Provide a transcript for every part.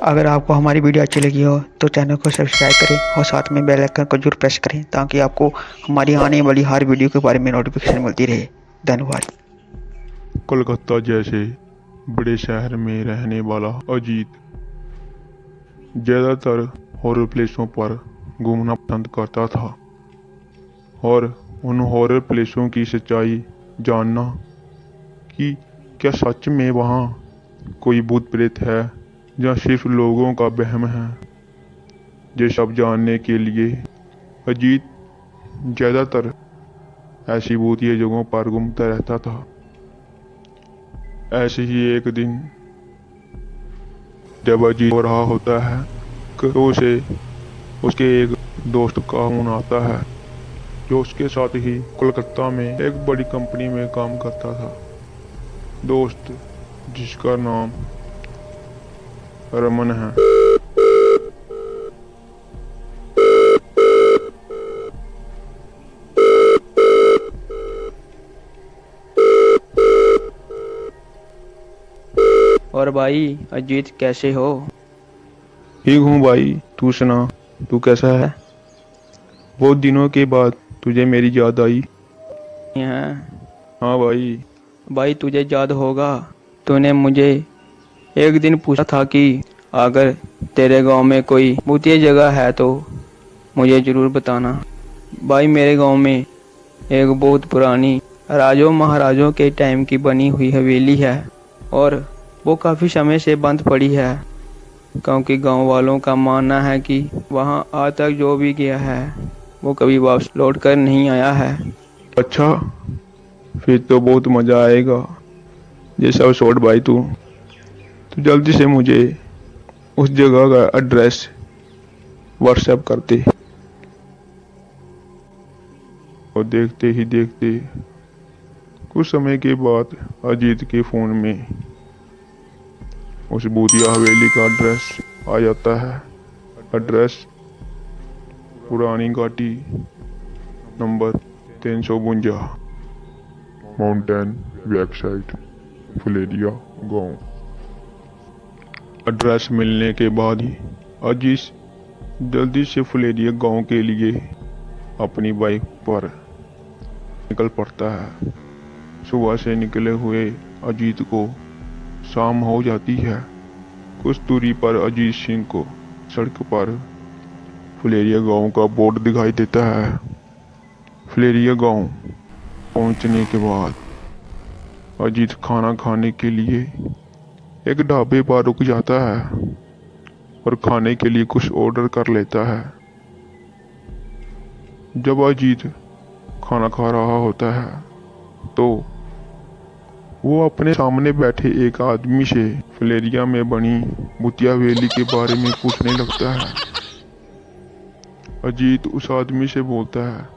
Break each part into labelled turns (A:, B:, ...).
A: अगर आपको हमारी वीडियो अच्छी लगी हो तो चैनल को सब्सक्राइब करें और साथ में बेल आइकन को जरूर प्रेस करें ताकि आपको हमारी आने वाली हर वीडियो के बारे में नोटिफिकेशन मिलती रहे। धन्यवाद।
B: कोलकाता जैसे बड़े शहर में रहने वाला अजीत ज़्यादातर हॉरर प्लेसों पर घूमना पसंद करता था और उन हॉरर प्लेसों की सच्चाई जानना कि क्या सच में वहाँ कोई भूत प्रेत है या सिर्फ लोगों का वहम है। ये सब जानने के लिए अजीत ज़्यादातर ऐसी भूतिया जगहों पर घूमता रहता था। ऐसे ही एक दिन जब अजीत हो रहा होता है तो उसे उसके एक दोस्त का फोन आता है जो उसके साथ ही कोलकाता में एक बड़ी कंपनी में काम करता था। दोस्त जिसका नाम रमन है।
A: और भाई अजीत कैसे हो?
B: ठीक हूँ भाई, तू सुना, तू कैसा है? बहुत दिनों के बाद तुझे मेरी याद आई।
A: हैं?
B: हाँ भाई।
A: भाई तुझे याद होगा, तूने मुझे एक दिन पूछा था कि अगर तेरे गांव में कोई भूतिया जगह है तो मुझे जरूर बताना। भाई मेरे गांव में एक बहुत पुरानी राजों महाराजों के टाइम की बनी हुई हवेली है और वो काफ़ी समय से बंद पड़ी है क्योंकि गांव वालों का मानना है कि वहां आज तक जो भी गया है वो कभी वापस लौट कर नहीं आया है।
B: अच्छा, फिर तो बहुत मज़ा आएगा। ये सब छोड़ भाई, तू जल्दी से मुझे उस जगह का एड्रेस व्हाट्सएप कर दे। और देखते ही देखते कुछ समय के बाद अजीत के फ़ोन में उस भूतिया हवेली का एड्रेस आ जाता है। एड्रेस पुरानी घाटी नंबर 352 माउंटेन वेबसाइट फुलेरिया गांव। एड्रेस मिलने के बाद ही अजीत जल्दी से फुलेरिया गांव के लिए अपनी बाइक पर निकल पड़ता है। सुबह से निकले हुए अजीत को शाम हो जाती है। कुछ दूरी पर अजीत सिंह को सड़क पर फुलेरिया गांव का बोर्ड दिखाई देता है। फुलेरिया गांव पहुंचने के बाद अजीत खाना खाने के लिए एक ढाबे पर रुक जाता है और खाने के लिए कुछ ऑर्डर कर लेता है। जब अजीत खाना खा रहा होता है तो वो अपने सामने बैठे एक आदमी से फुलेरिया में बनी भूतिया हवेली के बारे में पूछने लगता है। अजीत उस आदमी से बोलता है,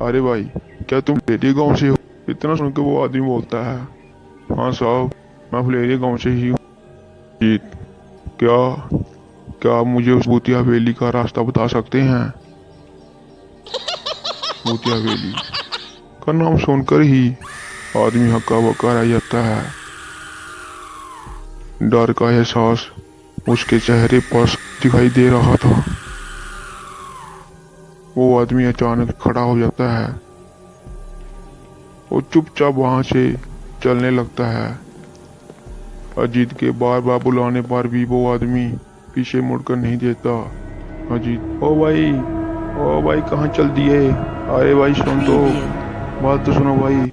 B: अरे भाई, क्या तुम फुलेरिया गांव से हो? इतना सुनकर वो आदमी बोलता है, हाँ साहब, मैं फुलेरिया गांव से ही हूँ। अजीत, क्या आप मुझे उस भूतिया हवेली का रास्ता बता सकते हैं? भूतिया हवेली का नाम सुनकर ही आदमी हक्का बक्का रह जाता है। डर का एहसास उसके चेहरे पर दिखाई दे रहा था। वो आदमी अचानक खड़ा हो जाता है और चुपचाप वहां से चलने लगता है। अजीत के बार बार बुलाने पर भी वो आदमी पीछे मुड़कर नहीं देता। अजीत, ओ भाई कहाँ चल दिए? अरे भाई सुन तो, बात तो सुनो भाई।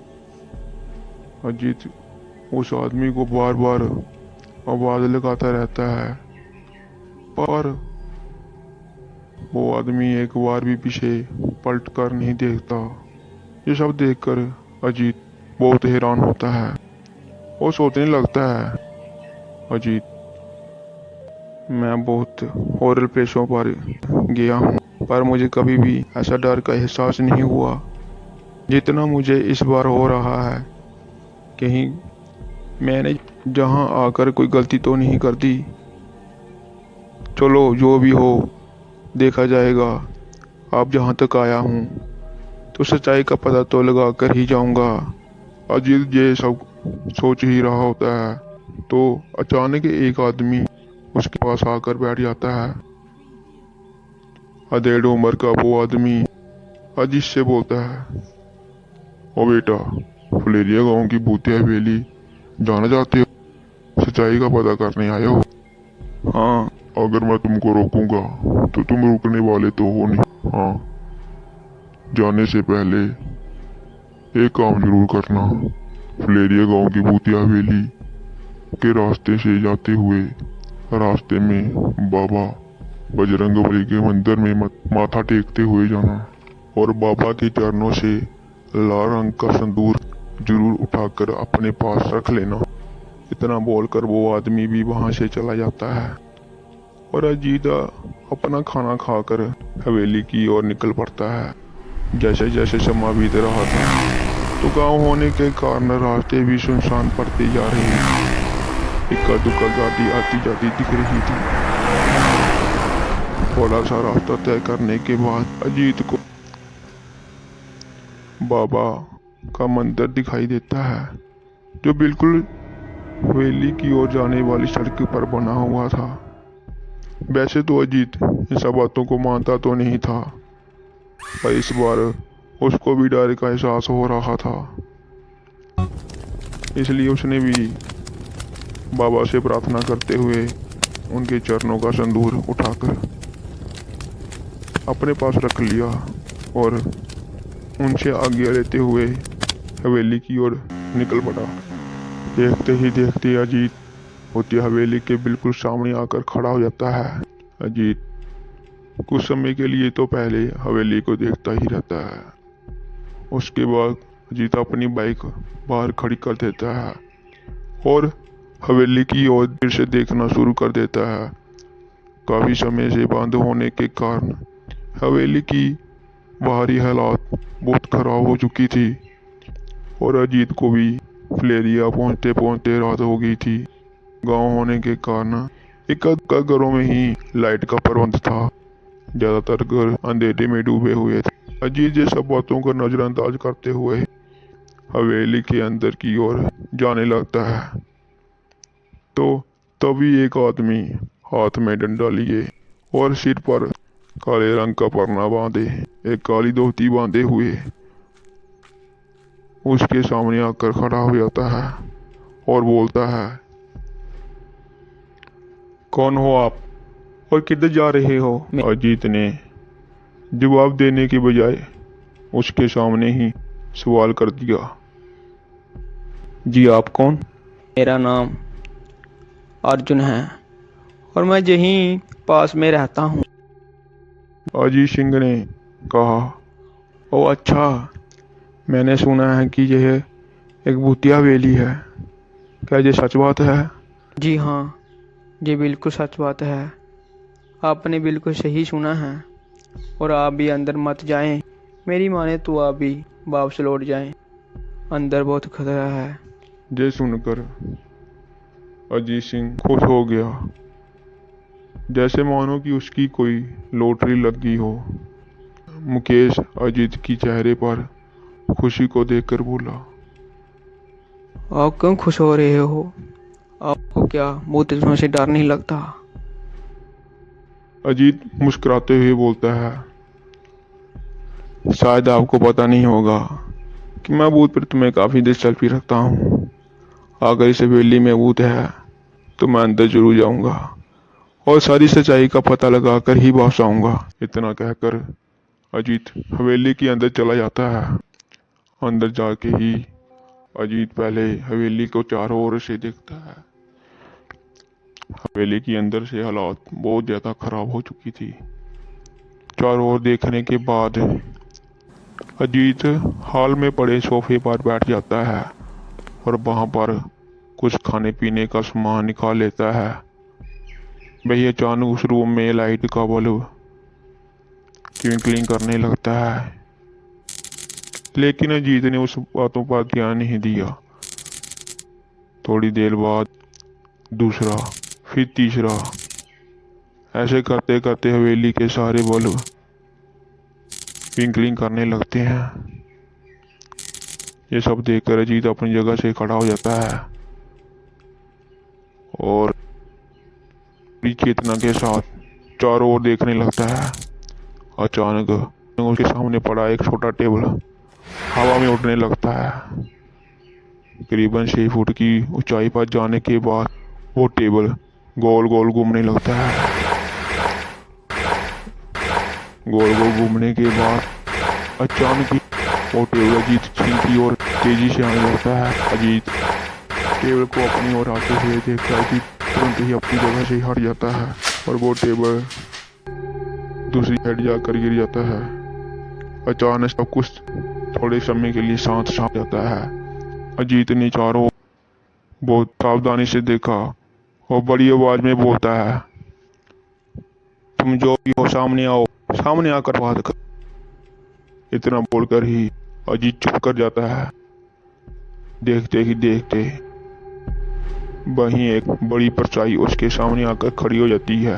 B: अजीत उस आदमी को बार बार आवाज लगाता रहता है पर वो आदमी एक बार भी पीछे पलट कर नहीं देखता। ये सब देखकर अजीत बहुत हैरान होता है। वो सोचने लगता है, अजीत, मैं बहुत हॉरर प्लेसों पर गया हूँ पर मुझे कभी भी ऐसा डर का एहसास नहीं हुआ जितना मुझे इस बार हो रहा है। कहीं मैंने जहाँ आकर कोई गलती तो नहीं कर दी? चलो जो भी हो देखा जाएगा। अब जहाँ तक आया हूँ तो सच्चाई का पता तो लगा कर ही जाऊंगा। अजीत ये सब सोच ही रहा होता है तो अचानक एक आदमी उसके पास आकर बैठ जाता है। अधेड़ उम्र का वो आदमी अजीत से बोलता है, ओ बेटा, फुलेरिया गांव की भूतिया हवेली जाना चाहते हो? सच्चाई का पता करने आए हो? हाँ, अगर मैं तुमको रोकूंगा तो तुम रुकने वाले तो हो नहीं। हाँ, जाने से पहले एक काम जरूर करना। फुलेरिया गांव की भूतिया हवेली के रास्ते से जाते हुए रास्ते में बाबा बजरंगबली के मंदिर में माथा टेकते हुए जाना और बाबा के चरणों से लाल रंग का संदूर जरूर उठाकर अपने पास रख लेना। इतना बोलकर वो आदमी भी वहां से चला जाता है और अजीत अपना खाना खाकर हवेली की ओर निकल पड़ता है। जैसे जैसे समय बीत रहा था तो गांव होने के कारण रास्ते भी सुनसान पड़ते जा रहे हैं। इक्का दुक्का गाड़ी आती जाती दिख रही थी। थोड़ा सा रास्ता तय करने के बाद अजीत को बाबा का मंदिर दिखाई देता है, जो बिल्कुल हवेली की ओर जाने वाली सड़क पर बना हुआ था। वैसे तो अजीत इन सब बातों को मानता तो नहीं था, पर इस बार उसको भी डर का एहसास हो रहा था। इसलिए उसने भी बाबा से प्रार्थना करते हुए उनके चरणों का संदूर उठाकर अपने पास रख लिया और उनसे आज्ञा लेते हुए हवेली की ओर निकल पड़ा। देखते ही देखते अजीत होती हवेली के बिल्कुल सामने आकर खड़ा हो जाता है। अजीत कुछ समय के लिए तो पहले हवेली को देखता ही रहता है। उसके बाद अजीत अपनी बाइक बाहर खड़ी कर देता है और हवेली की ओर फिर से देखना शुरू कर देता है। काफी समय से बंद होने के कारण हवेली की बाहरी हालात बहुत खराब हो चुकी थी और अजीत को भी फुलेरिया पहुंचते पहुंचते रात हो गई थी। गांव होने के कारण एक घरों में ही लाइट का प्रबंध था। ज्यादातर घर अंधेरे में डूबे हुए थे। अजीत ये सब बातों को नजरअंदाज करते हुए हवेली के अंदर की ओर जाने लगता है। तो तभी एक आदमी हाथ में डंडा लिए और सिर पर काले रंग का परना बांधे, एक काली धोती बांधे हुए उसके सामने आकर खड़ा हो जाता है और बोलता है, कौन हो आप और किधर जा रहे हो? अजीत ने जवाब देने के बजाय उसके सामने ही सवाल कर दिया, जी आप कौन?
A: मेरा नाम अर्जुन है और मैं यहीं पास में रहता हूँ।
B: अजीत सिंह ने कहा, ओ अच्छा, मैंने सुना है कि यह एक भूतिया हवेली है, क्या ये सच बात है?
A: जी हाँ, ये बिल्कुल सच बात है। आपने बिल्कुल सही सुना है और आप भी अंदर मत जाएं। मेरी माने तो आप भी वापस लौट जाएं। अंदर बहुत खतरा है।
B: ये सुनकर अजीत सिंह खुश हो गया, जैसे मानो कि उसकी कोई लॉटरी लग गई हो। मुकेश अजीत की चेहरे पर खुशी को देखकर बोला,
A: आप क्यों खुश हो रहे हो? आपको क्या भूतों से डर नहीं लगता?
B: अजीत मुस्कुराते हुए बोलता है, शायद आपको पता नहीं होगा कि मैं भूत प्रेत में काफी दिलचस्पी रखता हूँ। अगर इस हवेली में भूत है तो मैं अंदर जरूर जाऊंगा और सारी सच्चाई का पता लगाकर ही वापस आऊंगा। इतना कहकर अजीत हवेली के अंदर चला जाता है। अंदर जाके ही अजीत पहले हवेली को चारों ओर से देखता है। हवेली के अंदर से हालात बहुत ज्यादा खराब हो चुकी थी। चारों ओर देखने के बाद अजीत हॉल में पड़े सोफे पर बैठ जाता है और वहां पर कुछ खाने पीने का सामान निकाल लेता है। वही अचानक उस रूम में लाइट का बल्ब ट्विंकलिंग करने लगता है, लेकिन अजीत ने उस बातों पर ध्यान नहीं दिया। थोड़ी देर बाद दूसरा, फिर तीसरा, ऐसे करते करते हवेली के सारे बल्ब ट्विंकलिंग करने लगते हैं। ये सब देखकर अजीत अपनी जगह से खड़ा हो जाता है और पूरी चेतना के साथ चारों ओर देखने लगता है। अचानक उसके सामने पड़ा एक छोटा टेबल हवा में उड़ने लगता है। करीबन 6 फुट की ऊंचाई पर जाने के बाद वो टेबल गोल गोल घूमने लगता है। गोल गोल घूमने के बाद अचानक ही वो टेबल अजीत सिंह की ओर तेजी से आने लगता है। अजीत टेबल को अपनी ओर आते हुए देखकर अजीत तुरंत ही अपनी जगह से हट जाता है और वो टेबल दूसरी साइड जाकर गिर जाता है। अचानक सब कुछ थोड़े समय के लिए शांत जाता है। अजीत ने चारों बहुत सावधानी से देखा और बड़ी आवाज में बोलता है, तुम जो भी हो सामने आओ, सामने आकर बात कर। इतना बोलकर ही अजीत चुप कर जाता है। देखते ही देखते वहीं एक बड़ी परछाई उसके सामने आकर खड़ी हो जाती है।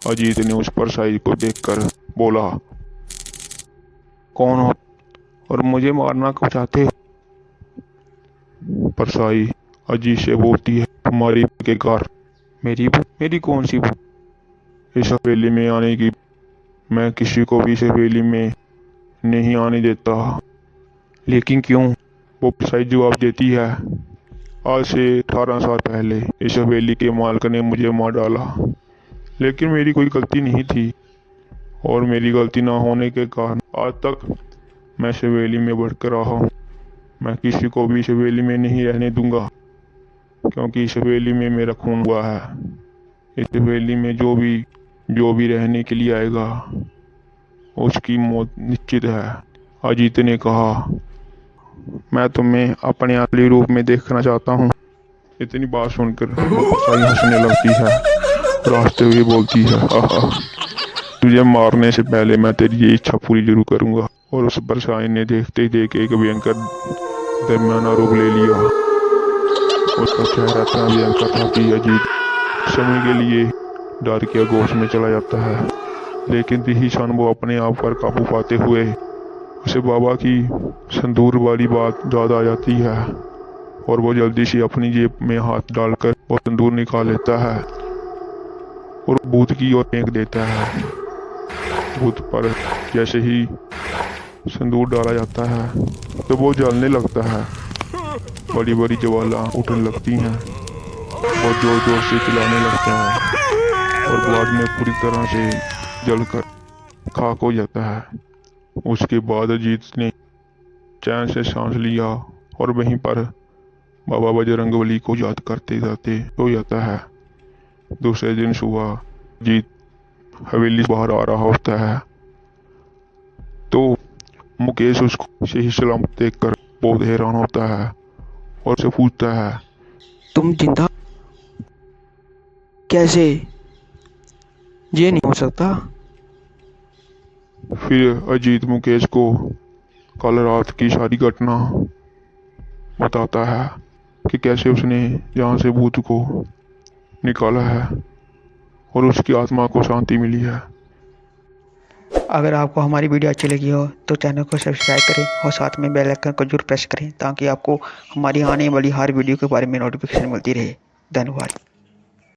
B: अजीत ने उस परछाई को देखकर बोला, कौन हो और मुझे मारना क्यों चाहते हो? परछाई अजीत से बोलती है, तुम्हारी के कार। मेरी कौन सी भूख? इस हवेली में आने की मैं किसी को भी इस हवेली में नहीं आने देता। लेकिन क्यों? वो परछाई जवाब देती है, आज से 18 साल पहले इस हवेली के मालिक ने मुझे मार डाला, लेकिन मेरी कोई गलती नहीं थी और मेरी गलती ना होने के कारण आज तक मैं इस हवेली में बढ़कर रहा हूँ। मैं किसी को भी इस हवेली में नहीं रहने दूंगा, क्योंकि इस हवेली में मेरा खून हुआ है। इस हवेली में जो भी रहने के लिए आएगा उसकी मौत निश्चित है। अजीत ने कहा, मैं तुम्हें अपने असली रूप में देखना चाहता हूँ। इतनी बात सुनकर परछाई हंसने लगती है और हंसते हुए बोलती है, तुझे मारने से पहले मैं तेरी ये इच्छा पूरी जरूर करूंगा। और उस परछाई ने देखते ही देख एक भयंकर दरमियाना रूप ले लिया। उसका चेहरा इतना भयंकर था कि अजीत समय के लिए डर के गोश में चला जाता है। लेकिन यही क्षण वो अपने आप पर काबू पाते हुए उसे बाबा की संदूर वाली बात याद आ जाती है और वो जल्दी से अपनी जेब में हाथ डालकर वो संदूर निकाल लेता है और भूत की ओर फेंक देता है। भूत पर जैसे ही संदूर डाला जाता है तो वो जलने लगता है। बड़ी बड़ी ज्वाला उठने लगती हैं, वो जोर जोर से चिल्लाने लगता है और बाद में पूरी तरह से जलकर खाक हो जाता है। उसके बाद अजीत ने चैन से सांस लिया और वहीं पर बाबा बजरंगबली को याद करते जाते सो जाता है। दूसरे दिन सुबह अजीत हवेली से बाहर आ रहा होता है तो मुकेश उसको सही सलामत देखकर बहुत हैरान होता है और उसे पूछता है,
A: तुम जिंदा कैसे? ये नहीं हो सकता।
B: फिर अजीत मुकेश को कल रात की सारी घटना बताता है कि कैसे उसने जहाँ से भूत को निकाला है और उसकी आत्मा को शांति मिली है।
A: अगर आपको हमारी वीडियो अच्छी लगी हो तो चैनल को सब्सक्राइब करें और साथ में बेल आइकन को जरूर प्रेस करें ताकि आपको हमारी आने वाली हर वीडियो के बारे में नोटिफिकेशन मिलती रहे। धन्यवाद।